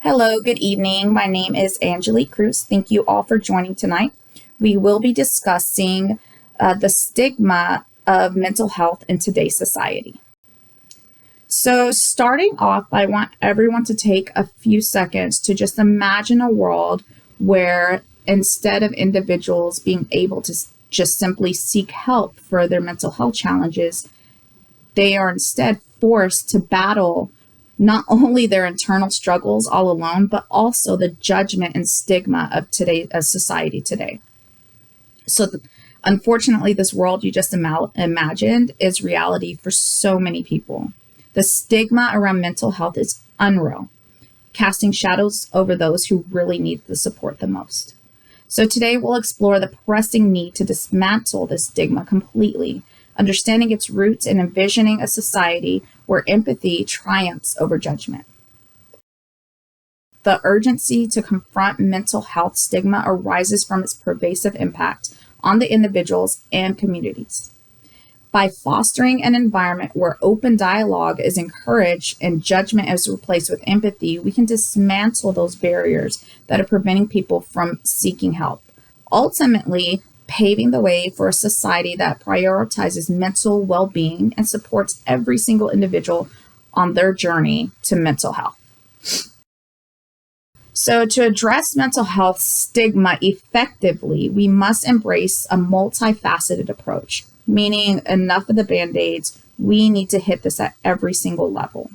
Hello, good evening. My name is Angelique Cruz. Thank you all for joining tonight. We will be discussing the stigma of mental health in today's society. So, starting off, I want everyone to take a few seconds to just imagine a world where instead of individuals being able to just simply seek help for their mental health challenges, they are instead forced to battle not only their internal struggles all alone, but also the judgment and stigma of society today. So, unfortunately, this world you just imagined is reality for so many people. The stigma around mental health is unreal, casting shadows over those who really need the support the most. So today we'll explore the pressing need to dismantle this stigma completely, understanding its roots and envisioning a society where empathy triumphs over judgment. The urgency to confront mental health stigma arises from its pervasive impact on the individuals and communities. By fostering an environment where open dialogue is encouraged and judgment is replaced with empathy, we can dismantle those barriers that are preventing people from seeking help, ultimately paving the way for a society that prioritizes mental well-being and supports every single individual on their journey to mental health. So to address mental health stigma effectively, we must embrace a multifaceted approach, meaning enough of the band-aids, we need to hit this at every single level.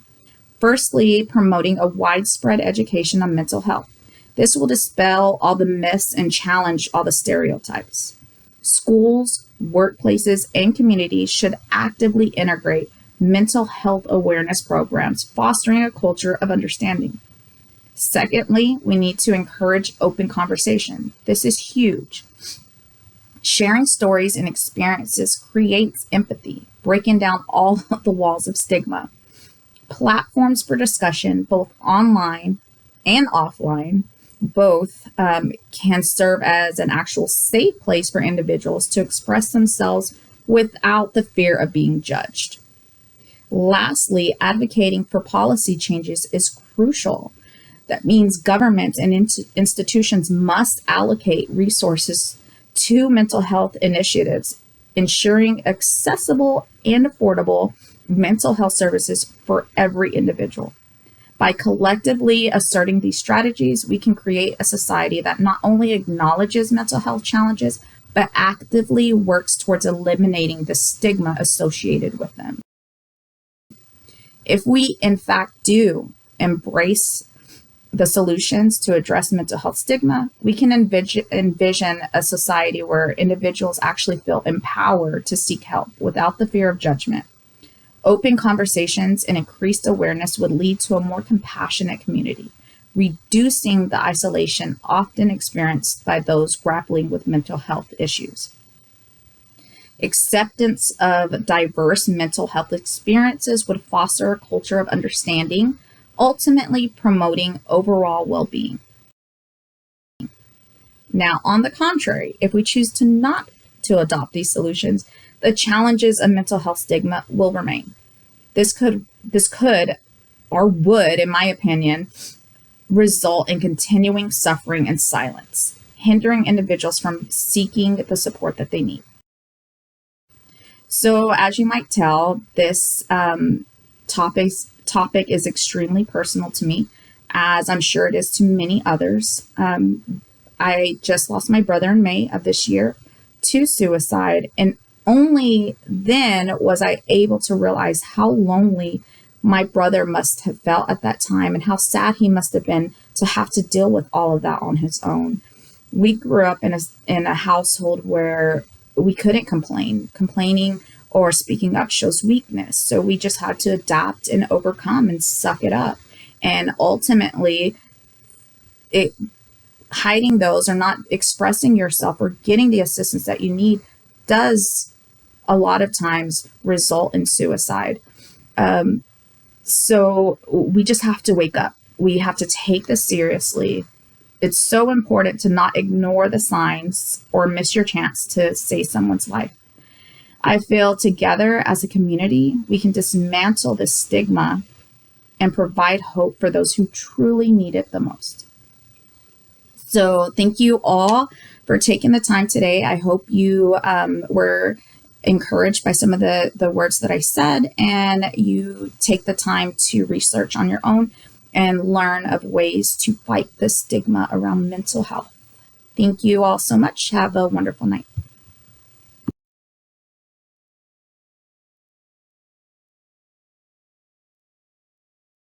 Firstly, promoting a widespread education on mental health. This will dispel all the myths and challenge all the stereotypes. Schools, workplaces, and communities should actively integrate mental health awareness programs, fostering a culture of understanding. Secondly, we need to encourage open conversation. This is huge. Sharing stories and experiences creates empathy, breaking down all of the walls of stigma. Platforms for discussion, both online and offline, both can serve as an actual safe place for individuals to express themselves without the fear of being judged. Lastly, advocating for policy changes is crucial. That means governments and institutions must allocate resources to mental health initiatives, ensuring accessible and affordable mental health services for every individual. By collectively asserting these strategies, we can create a society that not only acknowledges mental health challenges, but actively works towards eliminating the stigma associated with them. If we, in fact, do embrace the solutions to address mental health stigma, we can envision a society where individuals actually feel empowered to seek help without the fear of judgment. Open conversations and increased awareness would lead to a more compassionate community, reducing the isolation often experienced by those grappling with mental health issues. Acceptance of diverse mental health experiences would foster a culture of understanding, ultimately promoting overall well-being. Now, on the contrary, if we choose to not to adopt these solutions, the challenges of mental health stigma will remain. This could or would, in my opinion, result in continuing suffering and silence, hindering individuals from seeking the support that they need. So, as you might tell, this topic is extremely personal to me, as I'm sure it is to many others. I just lost my brother in May of this year to suicide, and only then was I able to realize how lonely my brother must have felt at that time and how sad he must have been to have to deal with all of that on his own. We grew up in a household where we couldn't complain. Complaining or speaking up shows weakness. So we just had to adapt and overcome and suck it up. And ultimately, hiding those or not expressing yourself or getting the assistance that you need does a lot of times result in suicide. So we just have to wake up. We have to take this seriously. It's so important to not ignore the signs or miss your chance to save someone's life. I feel together as a community, we can dismantle this stigma and provide hope for those who truly need it the most. So thank you all for taking the time today. I hope you were encouraged by some of the words that I said, and you take the time to research on your own and learn of ways to fight the stigma around mental health. Thank you all so much. Have a wonderful night.